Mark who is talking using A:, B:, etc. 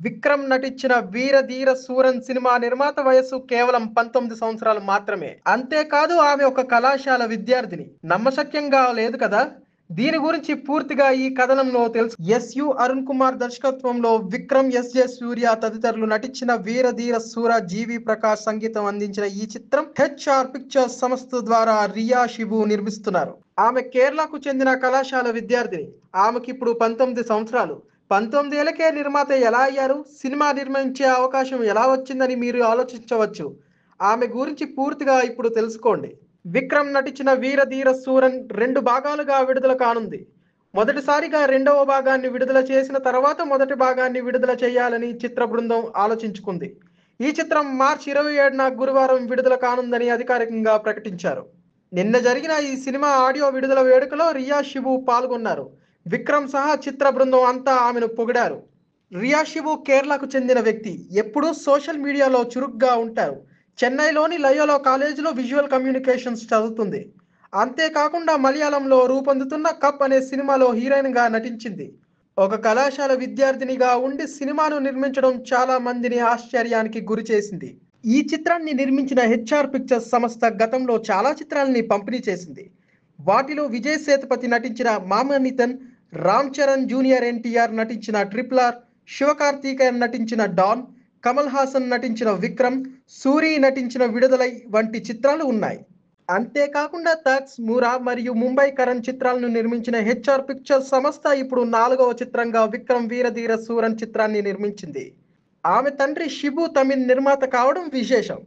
A: విక్రమ్ నటించిన వీరధీర సూరన్ సినిమా నిర్మాత వయస్సు కేవలం 19 సంవత్సరాలు మాత్రమే. అంతేకాదు ఆమె ఒక కళాశాల విద్యార్థిని. నమ్మశక్యంగా లేదు కదా. దీని గురించి పూర్తిగా ఈ కథనంలో తెలుసు. ఎస్యు అరుణ్ కుమార్ దర్శకత్వంలో విక్రమ్, ఎస్జే సూర్య తదితరులు నటించిన వీరధీర సూర, జీవి ప్రకాష్ సంగీతం అందించిన ఈ చిత్రం హెచ్ఆర్ పిక్చర్స్ సంస్థ ద్వారా రియా శిబు నిర్మిస్తున్నారు. ఆమె కేరళకు చెందిన కళాశాల విద్యార్థిని. ఆమెకి ఇప్పుడు 19 సంవత్సరాలు. 19 ఏళ్లకే నిర్మాత ఎలా అయ్యారు? సినిమా నిర్మించే అవకాశం ఎలా వచ్చిందని మీరు ఆలోచించవచ్చు. ఆమె గురించి పూర్తిగా ఇప్పుడు తెలుసుకోండి. విక్రమ్ నటించిన వీరధీర సూరన్ 2 భాగాలుగా విడుదల కానుంది. మొదటిసారిగా రెండవ భాగాన్ని విడుదల చేసిన తర్వాత మొదటి భాగాన్ని విడుదల చేయాలని చిత్ర బృందం ఆలోచించుకుంది. ఈ చిత్రం మార్చి 27న గురువారం విడుదల కానుందని అధికారికంగా ప్రకటించారు. నిన్న జరిగిన ఈ సినిమా ఆడియో విడుదల వేడుకలో రియా శిబు పాల్గొన్నారు. విక్రమ్ సహా చిత్ర బృందం అంతా ఆమెను పొగిడారు. రియా శిబు కేరళకు చెందిన వ్యక్తి. ఎప్పుడూ సోషల్ మీడియాలో చురుగ్గా ఉంటారు. చెన్నైలోని లయోలా కాలేజీలో విజువల్ కమ్యూనికేషన్స్ చదువుతుంది. అంతేకాకుండా మలయాళంలో రూపొందుతున్న కప్ అనే సినిమాలో హీరోయిన్గా నటించింది. ఒక కళాశాల విద్యార్థినిగా ఉండి సినిమాను నిర్మించడం చాలా మందిని ఆశ్చర్యానికి గురి చేసింది. ఈ చిత్రాన్ని నిర్మించిన హెచ్ఆర్ పిక్చర్స్ సంస్థ గతంలో చాలా చిత్రాలని పంపిణీ చేసింది. వాటిలో విజయ్ సేతుపతి నటించిన మామనితన్, రామ్ చరణ్ జూనియర్ ఎన్టీఆర్ నటించిన ట్రిపుల్ ఆర్, శివకార్తికేయన్ నటించిన డాన్, కమల్ హాసన్ నటించిన విక్రమ్, సూరి నటించిన విడుదలై వంటి చిత్రాలు ఉన్నాయి. అంతేకాకుండా థగ్స్, మురా మరియు ముంబై కరణ్ చిత్రాలను నిర్మించిన హెచ్ఆర్ పిక్చర్స్ సంస్థ ఇప్పుడు 4వ చిత్రంగా విక్రమ్ వీరధీర సూరన్ చిత్రాన్ని నిర్మించింది. ఆమె తండ్రి షిబు తమిళ్ నిర్మాత కావడం విశేషం.